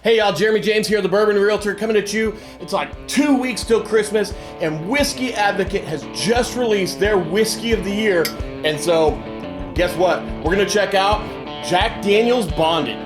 Hey y'all, Jeremy James here, the Bourbon Realtor, coming at you. It's like 2 weeks till Christmas, and Whiskey Advocate has just released their Whiskey of the Year. And so, guess what? We're gonna check out Jack Daniel's Bonded.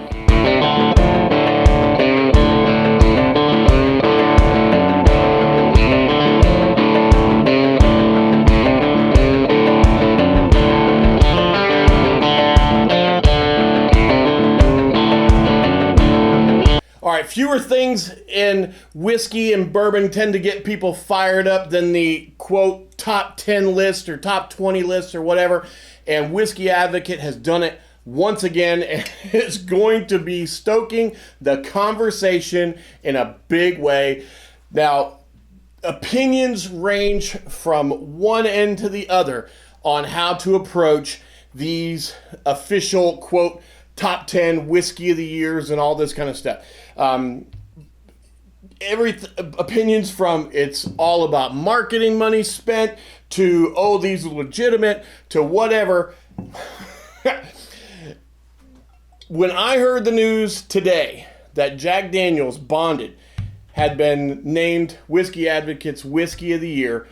All right, fewer things in whiskey and bourbon tend to get people fired up than the, quote, top 10 list or top 20 list or whatever. And Whiskey Advocate has done it once again, and it's going to be stoking the conversation in a big way. Now, opinions range from one end to the other on how to approach these official, quote, top 10 whiskey of the years and all this kind of stuff. Opinions from it's all about marketing money spent to, oh, these are legitimate, to whatever. When I heard the news today that Jack Daniel's Bonded had been named Whiskey Advocate's Whiskey of the Year,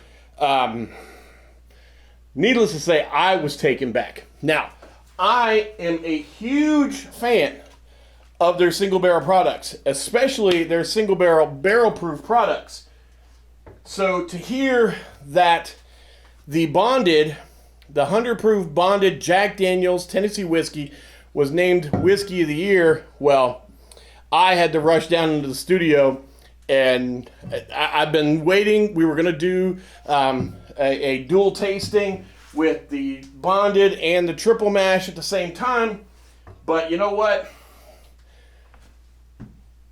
needless to say, I was taken back. Now, I am a huge fan of their single barrel products, especially their single barrel proof products. So to hear that the 100 proof bonded Jack Daniel's Tennessee whiskey was named Whiskey of the Year, well, I had to rush down into the studio, and I've been waiting. We were going to do a dual tasting with the bonded and the triple mash at the same time, but you know what?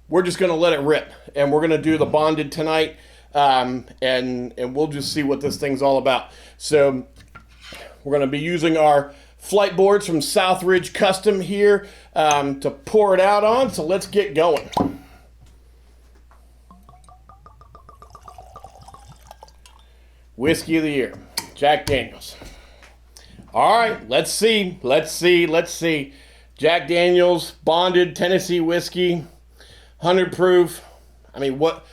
We're just going to let it rip, and we're going to do the bonded tonight, and we'll just see what this thing's all about. So we're going to be using our flight boards from Southridge Custom here to pour it out on, so let's get going. Whiskey of the Year, Jack Daniel's. All right, let's see. Jack Daniel's Bonded Tennessee Whiskey, 100 proof. I mean, what?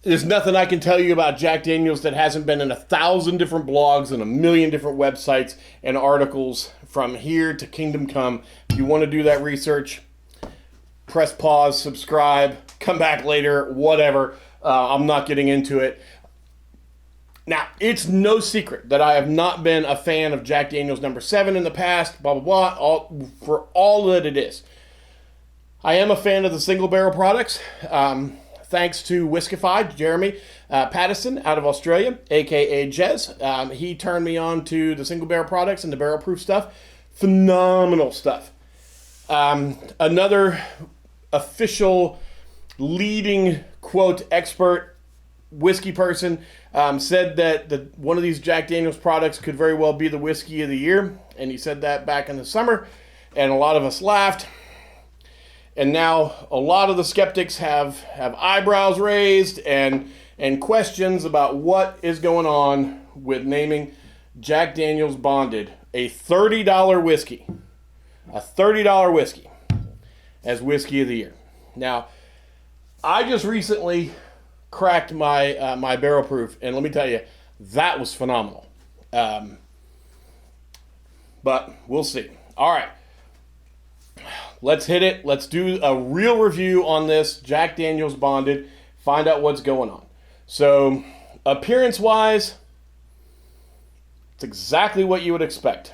There's nothing I can tell you about Jack Daniel's that hasn't been in 1,000 different blogs and 1,000,000 different websites and articles from here to Kingdom Come. If you want to do that research, press pause, subscribe, come back later, whatever. I'm not getting into it. Now, it's no secret that I have not been a fan of Jack Daniel's No. 7 in the past, blah, blah, blah, for all that it is. I am a fan of the single barrel products, thanks to Whiskified, Jeremy Pattison out of Australia, a.k.a. Jez. He turned me on to the single barrel products and the barrel proof stuff. Phenomenal stuff. Another official leading, quote, expert whiskey person said that one of these Jack Daniel's products could very well be the Whiskey of the Year, and he said that back in the summer, and a lot of us laughed. And now a lot of the skeptics have eyebrows raised and questions about what is going on with naming Jack Daniel's Bonded, a $30 whiskey, as Whiskey of the Year. Now, I just recently cracked my my barrel proof, and let me tell you, that was phenomenal. But we'll see. All right. Let's hit it. Let's do a real review on this Jack Daniel's Bonded. Find out what's going on. So, appearance-wise, it's exactly what you would expect.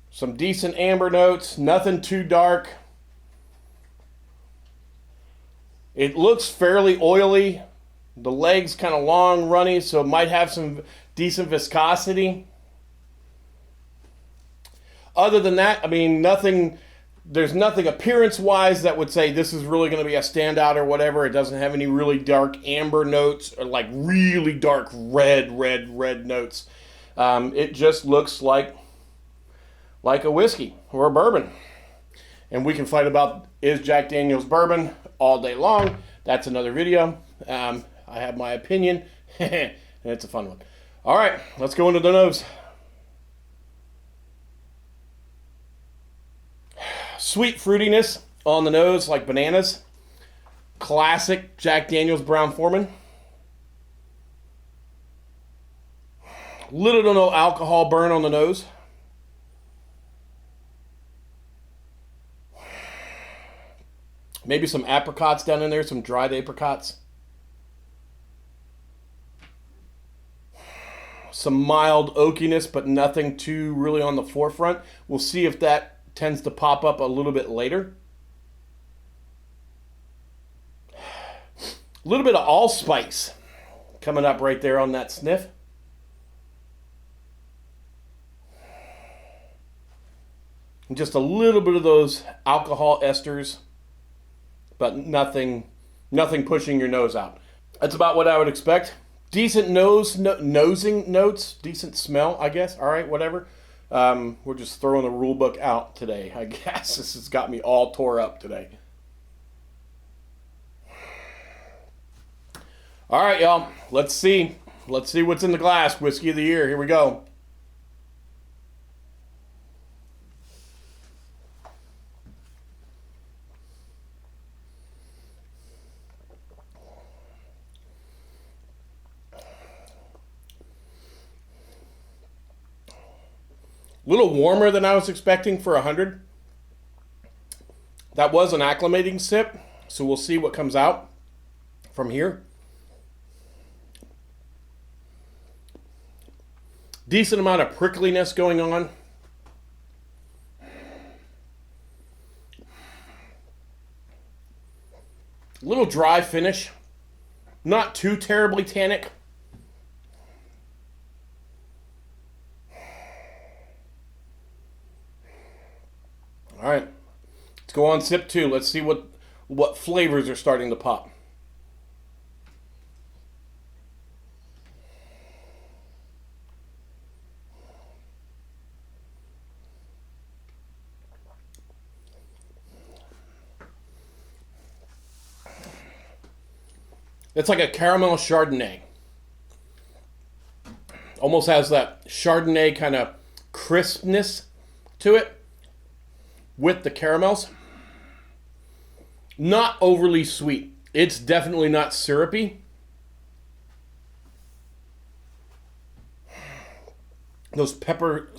Some decent amber notes, nothing too dark. It looks fairly oily. The leg's kind of long, runny, so it might have some decent viscosity. Other than that, I mean, there's nothing appearance-wise that would say this is really going to be a standout or whatever. It doesn't have any really dark amber notes or like really dark red notes. It just looks like a whiskey or a bourbon. And we can fight about is Jack Daniel's bourbon all day long. That's another video. I have my opinion, and it's a fun one. All right, let's go into the nose. Sweet fruitiness, on the nose like bananas. Classic Jack Daniel's Brown-Forman. Little to no alcohol burn on the nose. Maybe some apricots down in there, some dried apricots. Some mild oakiness, but nothing too really on the forefront. We'll see if that tends to pop up a little bit later. A little bit of allspice coming up right there on that sniff. And just a little bit of those alcohol esters, but nothing pushing your nose out. That's about what I would expect. Decent nosing notes, decent smell, I guess. All right, whatever. We're just throwing the rule book out today, I guess. This has got me all tore up today. All right, y'all. Let's see. Let's see what's in the glass. Whiskey of the year. Here we go. A little warmer than I was expecting for 100. That was an acclimating sip, so we'll see what comes out from here. Decent amount of prickliness going on. A little dry finish. Not too terribly tannic. All right, let's go on sip 2. Let's see what flavors are starting to pop. It's like a caramel Chardonnay. Almost has that Chardonnay kind of crispness to it with the caramels. Not overly sweet. It's definitely not syrupy. Those pepper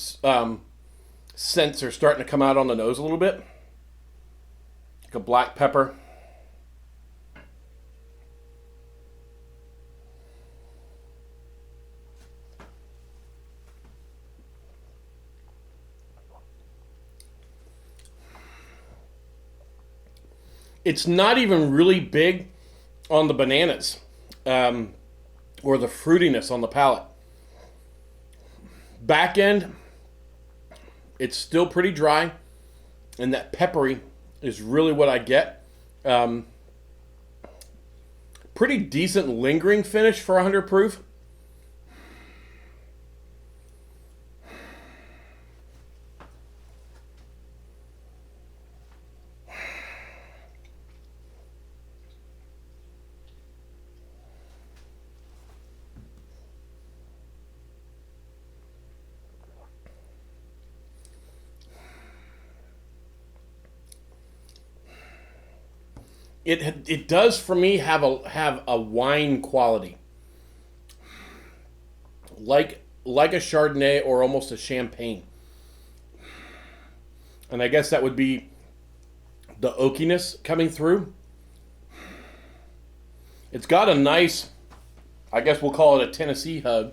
scents are starting to come out on the nose a little bit. Like a black pepper. It's not even really big on the bananas or the fruitiness on the palate. Back end, it's still pretty dry, and that peppery is really what I get. Pretty decent lingering finish for 100 proof. It does for me have a wine quality, like a Chardonnay or almost a Champagne, and I guess that would be the oakiness coming through. It's got a nice, I guess we'll call it a Tennessee hug.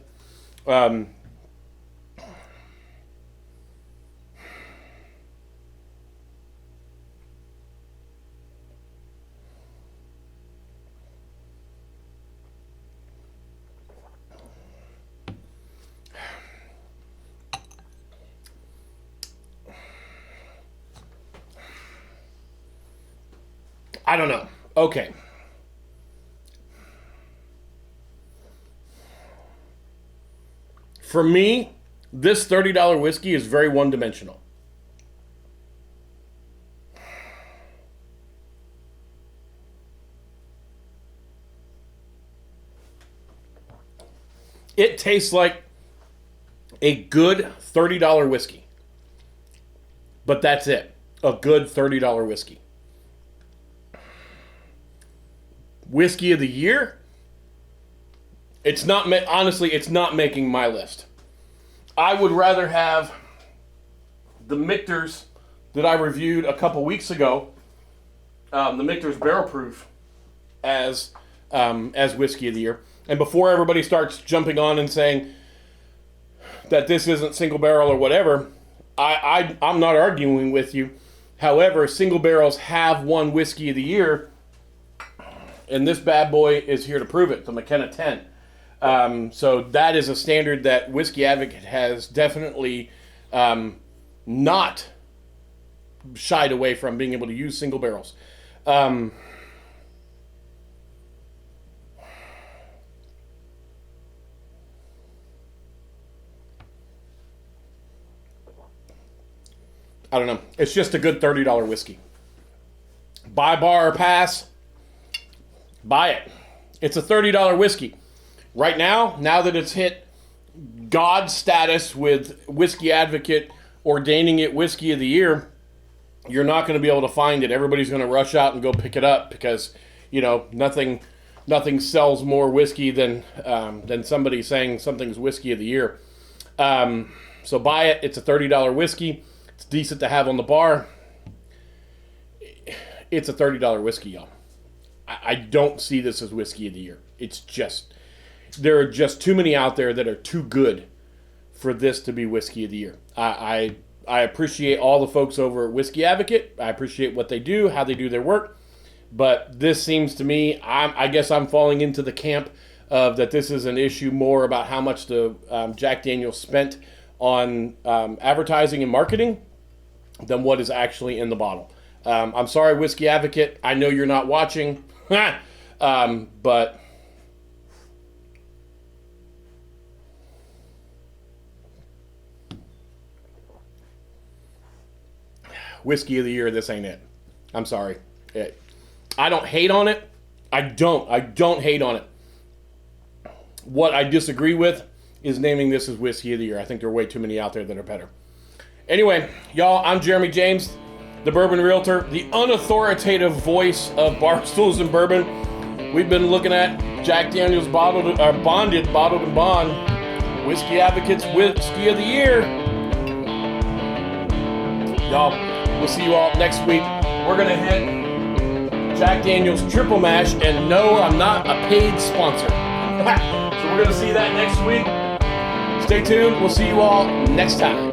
I don't know. Okay. For me, this $30 whiskey is very one-dimensional. It tastes like a good $30 whiskey. But that's it. A good $30 whiskey. whiskey of the year, it's not, honestly, it's not making my list. I would rather have the Michter's that I reviewed a couple weeks ago, the Michter's Barrel Proof, as whiskey of the year. And before everybody starts jumping on and saying that this isn't single barrel or whatever, I'm not arguing with you. However, single barrels have won whiskey of the year, and this bad boy is here to prove it, the McKenna 10. So that is a standard that Whiskey Advocate has definitely not shied away from, being able to use single barrels. I don't know. It's just a good $30 whiskey. Buy, bar, or pass, buy it. It's a $30 whiskey. Right now that it's hit God status with Whiskey Advocate ordaining it whiskey of the year, you're not going to be able to find it. Everybody's going to rush out and go pick it up because, nothing sells more whiskey than somebody saying something's whiskey of the year. So buy it. It's a $30 whiskey. It's decent to have on the bar. It's a $30 whiskey, y'all. I don't see this as whiskey of the year. There are just too many out there that are too good for this to be whiskey of the year. I appreciate all the folks over at Whiskey Advocate. I appreciate what they do, how they do their work. But this seems to me, I guess I'm falling into the camp of that this is an issue more about how much the Jack Daniel's spent on advertising and marketing than what is actually in the bottle. I'm sorry, Whiskey Advocate. I know you're not watching, but whiskey of the year, this ain't it. I'm sorry. I don't hate on it. I don't hate on it. What I disagree with is naming this as whiskey of the year. I think there are way too many out there that are better. Anyway, y'all, I'm Jeremy James, the Bourbon Realtor, the unauthoritative voice of Barstools and Bourbon. We've been looking at Jack Daniel's bottled and bond, Whiskey Advocate's whiskey of the year. Y'all, we'll see you all next week. We're going to hit Jack Daniel's Triple Mash, and no, I'm not a paid sponsor. So we're going to see that next week. Stay tuned. We'll see you all next time.